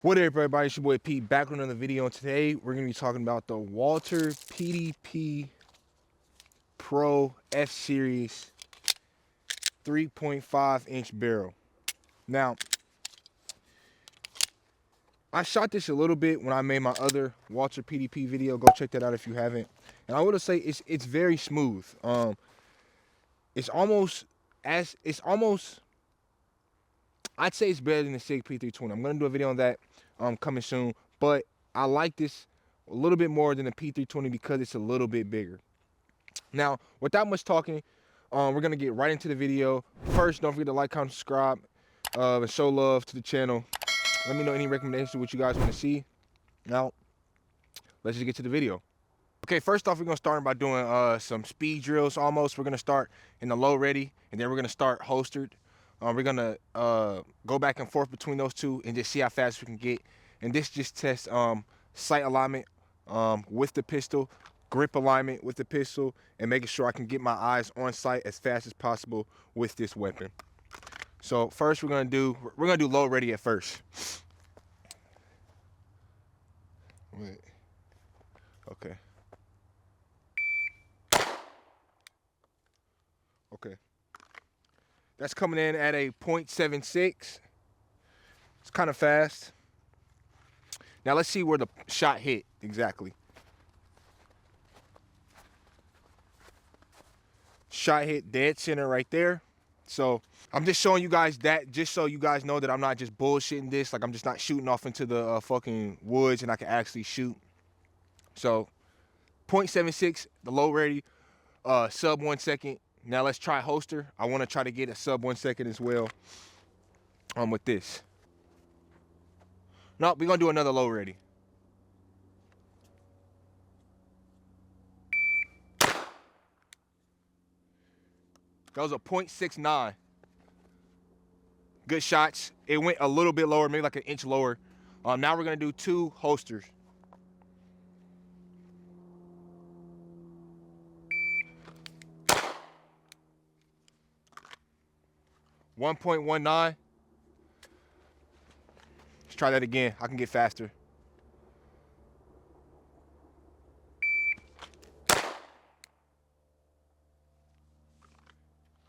What up, everybody? It's your boy Pete back with another video, and today we're going to be talking about the Walther PDP Pro F Series 3.5-inch barrel. Now, I shot this a little bit when I made my other Walther PDP video. Go check that out if you haven't. And I would say it's very smooth. It's almost I'd say it's better than the SIG P320. I'm gonna do a video on that coming soon, but I like this a little bit more than the P320 because it's a little bit bigger. Now, without much talking, we're gonna get right into the video. First, don't forget to like, comment, subscribe, and show love to the channel. Let me know any recommendations of what you guys want to see. Now, let's just get to the video. Okay, first off, we're gonna start by doing some speed drills almost. We're gonna start in the low ready, and then we're gonna start holstered. We're gonna go back and forth between those two and just see how fast we can get. And this just tests sight alignment with the pistol, grip alignment with the pistol, and making sure I can get my eyes on sight as fast as possible with this weapon. So first we're gonna do low ready at first. Wait. Okay. Okay. That's coming in at a .76. It's kind of fast. Now let's see where the shot hit exactly. Shot hit dead center right there. So I'm just showing you guys that just so you guys know that I'm not just bullshitting this. Like I'm just not shooting off into the fucking woods and I can actually shoot. So .76, the low ready, sub 1 second. Now let's try holster. I want to try to get a sub 1 second as well with this. No, we're gonna do another low ready. That was a .69. Good shots. It went a little bit lower, maybe like an inch lower. Now we're gonna do 2 holsters. .19. Let's try that again. I can get faster.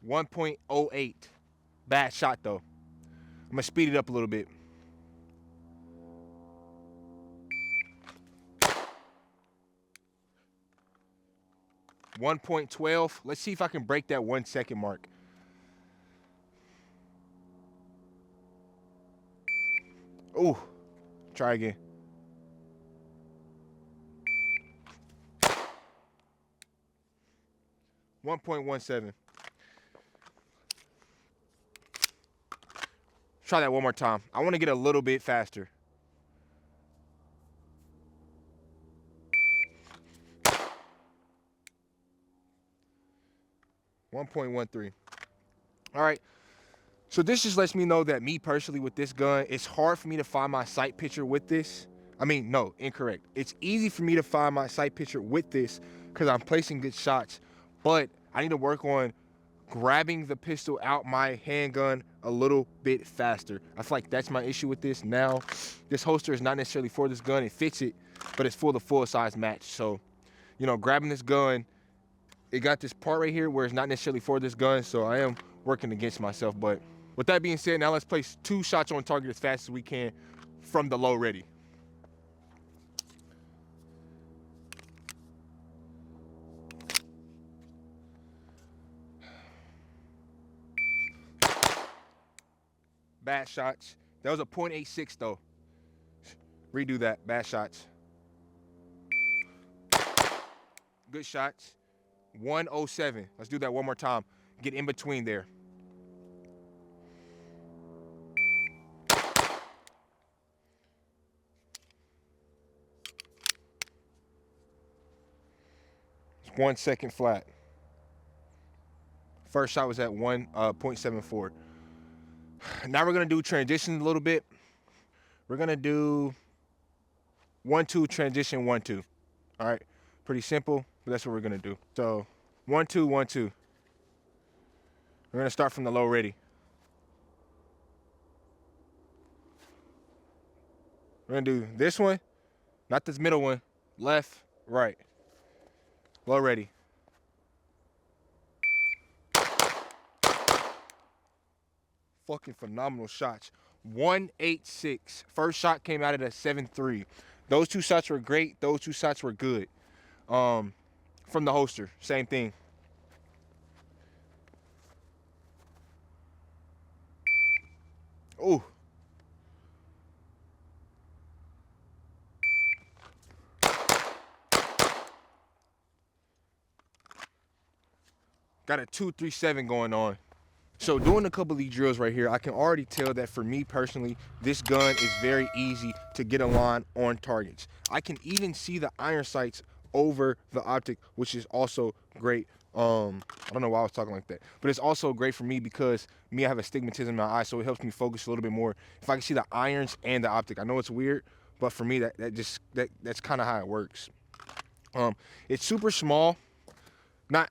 .08. Bad shot though. I'm gonna speed it up a little bit. .12. Let's see if I can break that 1 second mark. Ooh, try again. .17. Try that one more time. I want to get a little bit faster. .13. All right. So this just lets me know that me personally with this gun, it's hard for me to find my sight picture with this. I mean, no, incorrect. It's easy for me to find my sight picture with this because I'm placing good shots, but I need to work on grabbing the pistol out my handgun a little bit faster. I feel like that's my issue with this. Now, this holster is not necessarily for this gun. It fits it, but it's for the full size match. So, you know, grabbing this gun, it got this part right here where it's not necessarily for this gun. So I am working against myself. But with that being said, now let's place 2 shots on target as fast as we can from the low ready. Bad shots. That was a .86 though. Redo that. Bad shots. Good shots. 107. Let's do that one more time. Get in between there. It's 1 second flat. First shot was at 1.74. Now we're gonna do transition a little bit. We're gonna do 1-2 transition 1-2. All right, pretty simple, but that's what we're gonna do. So 1-2 1-2. We're gonna start from the low ready. We're gonna do this one, not this middle one. Left, right. Low ready. Fucking phenomenal shots. 186. First shot came out at a 7.3. Those two shots were great. Those two shots were good. From the holster, same thing. Ooh. Got a 237 going on. So doing a couple of these drills right here, I can already tell that for me personally, this gun is very easy to get a line on targets. I can even see the iron sights over the optic, which is also great. I don't know why I was talking like that, but it's also great for me because I have astigmatism in my eye, so it helps me focus a little bit more. If I can see the irons and the optic, I know it's weird, but for me that's kind of how it works. It's super small.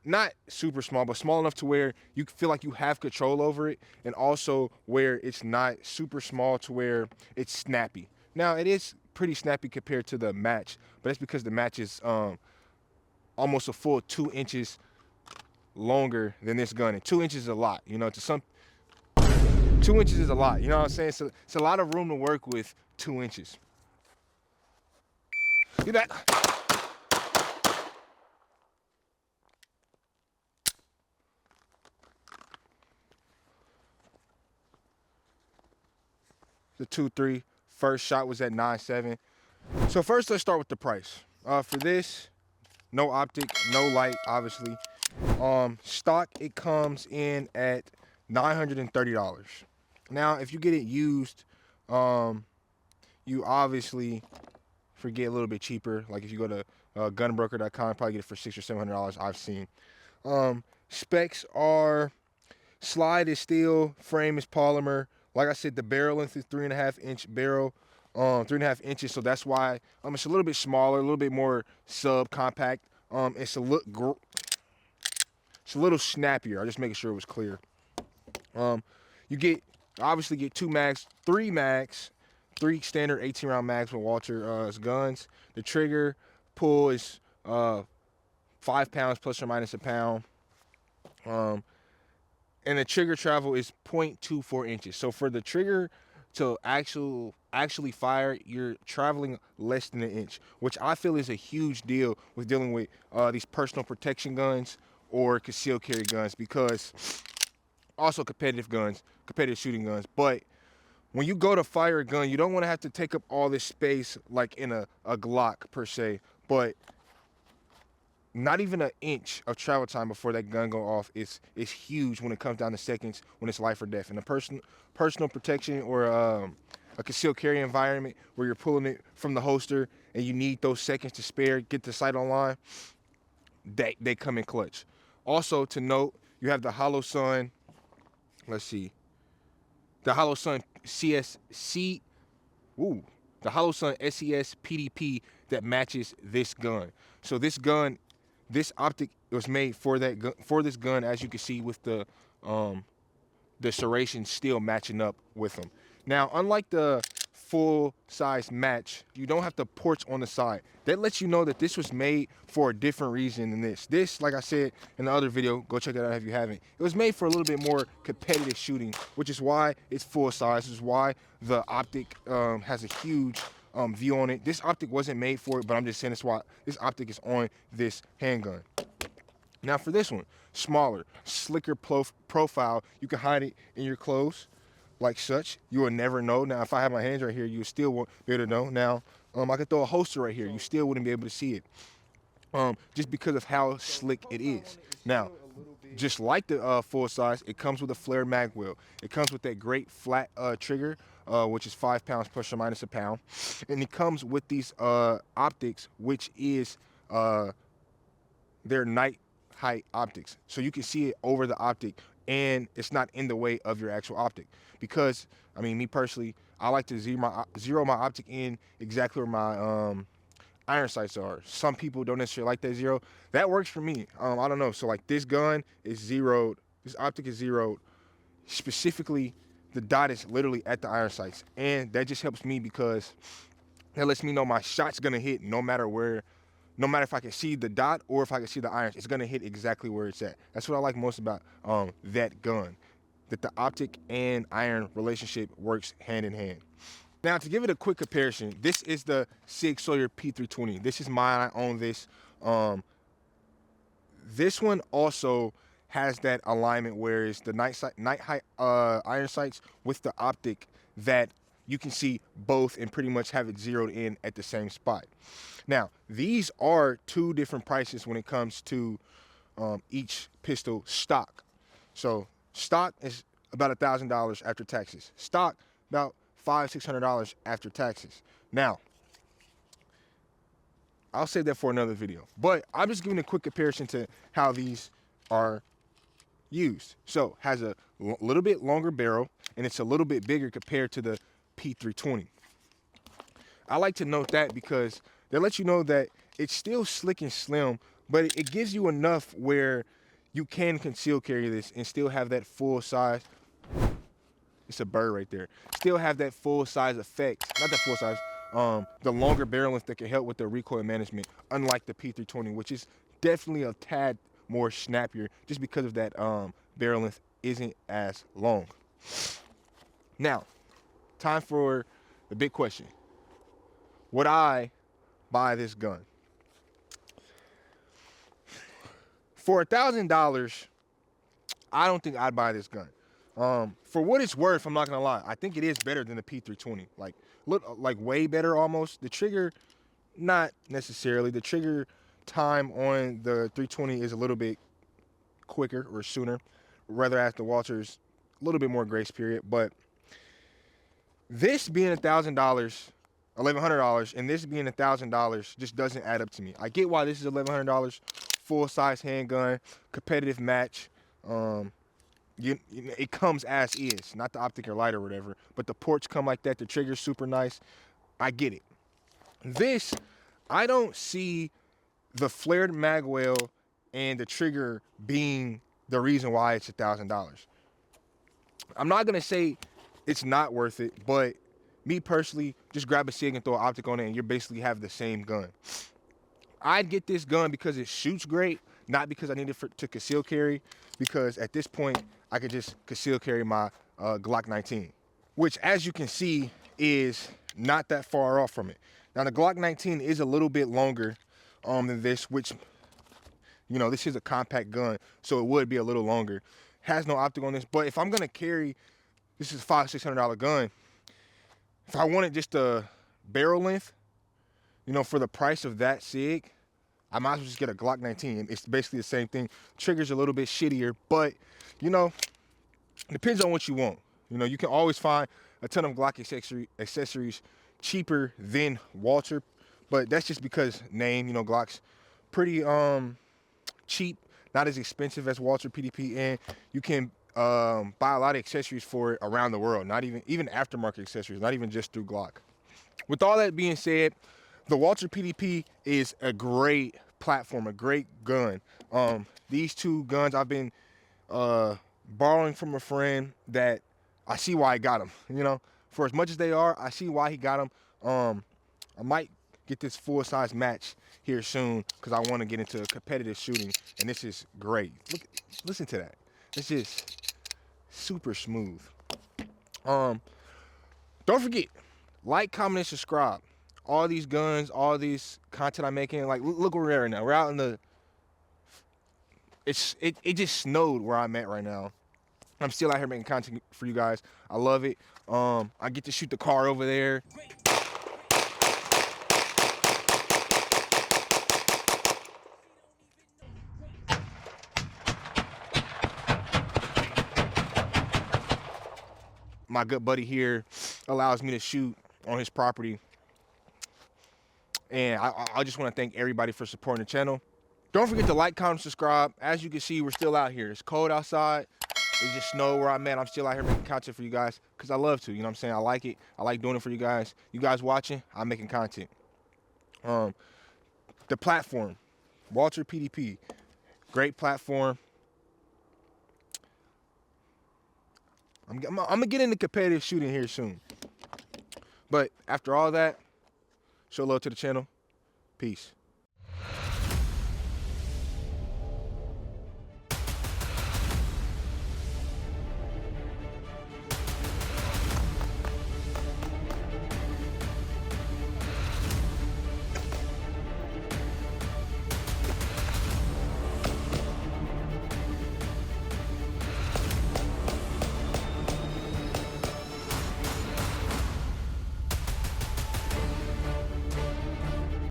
Not super small, but small enough to where you feel like you have control over it, and also where it's not super small to where it's snappy. Now it is pretty snappy compared to the match, but that's because the match is almost a full 2 inches longer than this gun, and 2 inches is a lot. You know, to some 2 inches is a lot. You know what I'm saying? So it's a lot of room to work with 2 inches. See that? The 2.3. First shot was at 9.7. So first, let's start with the price. For this, no optic, no light, obviously. Stock, it comes in at $930. Now, if you get it used, you obviously forget a little bit cheaper. Like if you go to gunbroker.com, probably get it for $600 or $700. I've seen. Specs are slide is steel, frame is polymer. Like I said, the barrel length is 3.5-inch barrel, 3.5 inches. So that's why it's a little bit smaller, a little bit more subcompact. It's a little snappier. I'm just making sure it was clear. You obviously get 2 mags, 3 mags, 3 standard 18-round mags with Walther guns. The trigger pull is 5 pounds plus or minus a pound. And the trigger travel is 0.24 inches. So for the trigger to actually fire, you're traveling less than an inch, which I feel is a huge deal with dealing with these personal protection guns or concealed carry guns, because also competitive shooting guns. But when you go to fire a gun, you don't want to have to take up all this space like in a Glock per se, but not even an inch of travel time before that gun go off is huge when it comes down to seconds, when it's life or death. In a personal protection or a concealed carry environment where you're pulling it from the holster and you need those seconds to spare, get the sight online, they come in clutch. Also to note, you have the HoloSun. Let's see, the HoloSun the HoloSun SES PDP that matches this gun. So this optic was made for this gun, as you can see with the serrations still matching up with them. Now, unlike the full size match, you don't have the ports on the side. That lets you know that this was made for a different reason than this. This, like I said in the other video, go check it out if you haven't. It was made for a little bit more competitive shooting, which is why it's full size. This is why the optic has a huge view on it. This optic wasn't made for it, but I'm just saying that's why this optic is on this handgun. Now for this one, smaller, slicker profile. You can hide it in your clothes like such. You will never know. Now, if I have my hands right here, you still won't be able to know. Now, I could throw a holster right here. You still wouldn't be able to see it, just because of how slick it is. Now, just like the full size, it comes with a flare mag wheel. It comes with that great flat trigger, which is 5 pounds plus or minus a pound. And it comes with these optics, which is their night height optics. So you can see it over the optic, and it's not in the way of your actual optic. Because, me personally, I like to zero my optic in exactly where my iron sights are. Some people don't necessarily like that zero. That works for me. I don't know. So like this gun is zeroed. This optic is zeroed. Specifically, the dot is literally at the iron sights. And that just helps me because That lets me know my shot's gonna hit no matter where, no matter if I can see the dot or if I can see the irons, it's gonna hit exactly where it's at. That's what I like most about that gun, that the optic and iron relationship works hand in hand. Now, to give it a quick comparison, this is the Sig Sauer P320. This is mine. I own this. This one also has that alignment where it's the night height iron sights with the optic that you can see both and pretty much have it zeroed in at the same spot. Now, these are two different prices when it comes to each pistol stock. So stock is about $1,000 after taxes. Stock about $500-600 after taxes. Now, I'll save that for another video. But I'm just giving a quick comparison to how these are used. So has a little bit longer barrel and it's a little bit bigger compared to the P320. I like to note that because they let you know that it's still slick and slim, but it gives you enough where you can conceal carry this and still have that full size. It's a bird right there. Still have that full size effect. Not that full size. The longer barrel length that can help with the recoil management, unlike the P320, which is definitely a tad more snappier just because of that barrel length isn't as long. Now, time for the big question. Would I buy this gun? For $1,000, I don't think I'd buy this gun. For what it's worth, I'm not gonna lie, I think it is better than the P320. Like way better almost. The trigger, not necessarily. The trigger time on the 320 is a little bit quicker or sooner. Rather at the Walther's, a little bit more grace period. But this being $1,000, $1,100, and this being $1,000 just doesn't add up to me. I get why this is $1,100, full size handgun, competitive match. It comes as is, not the optic or light or whatever, but the ports come like that. The trigger's super nice. I get it. This, I don't see the flared magwell and the trigger being the reason why it's $1,000. I'm not gonna say it's not worth it, but me personally, just grab a Sig and throw an optic on it and you basically have the same gun. I'd get this gun because it shoots great, not because I need it to conceal carry, because at this point, I could just conceal carry my Glock 19, which as you can see is not that far off from it. Now the Glock 19 is a little bit longer than this, which, you know, this is a compact gun, so it would be a little longer. Has no optic on this, but if I'm gonna carry, this is a $500-600 gun. If I wanted just a barrel length, you know, for the price of that Sig, I might as well just get a Glock 19. It's basically the same thing. Trigger's a little bit shittier, but, you know, depends on what you want. You know, you can always find a ton of Glock accessories cheaper than Walther, but that's just because name, you know, Glock's pretty cheap, not as expensive as Walther PDP, and you can buy a lot of accessories for it around the world, not even aftermarket accessories, not even just through Glock. With all that being said, the Walther PDP is a great platform, a great gun. These two guns I've been borrowing from a friend that I see why I got them. You know, for as much as they are, I see why he got them. I might get this full-size match here soon because I want to get into competitive shooting, and this is great. Listen to that. It's just super smooth. Don't forget, like, comment, and subscribe. All these guns, all these content I'm making, like, look where we're at right now. We're out in the, it just snowed where I'm at right now. I'm still out here making content for you guys. I love it. I get to shoot the car over there. My good buddy here allows me to shoot on his property. And I just want to thank everybody for supporting the channel. Don't forget to like, comment, subscribe. As you can see, we're still out here. It's cold outside. It just snowed where I'm at. I'm still out here making content for you guys because I love to. You know what I'm saying? I like it. I like doing it for you guys. You guys watching, I'm making content. The platform, Walther PDP, great platform. I'm gonna get into competitive shooting here soon. But after all that, Show love to the channel. Peace.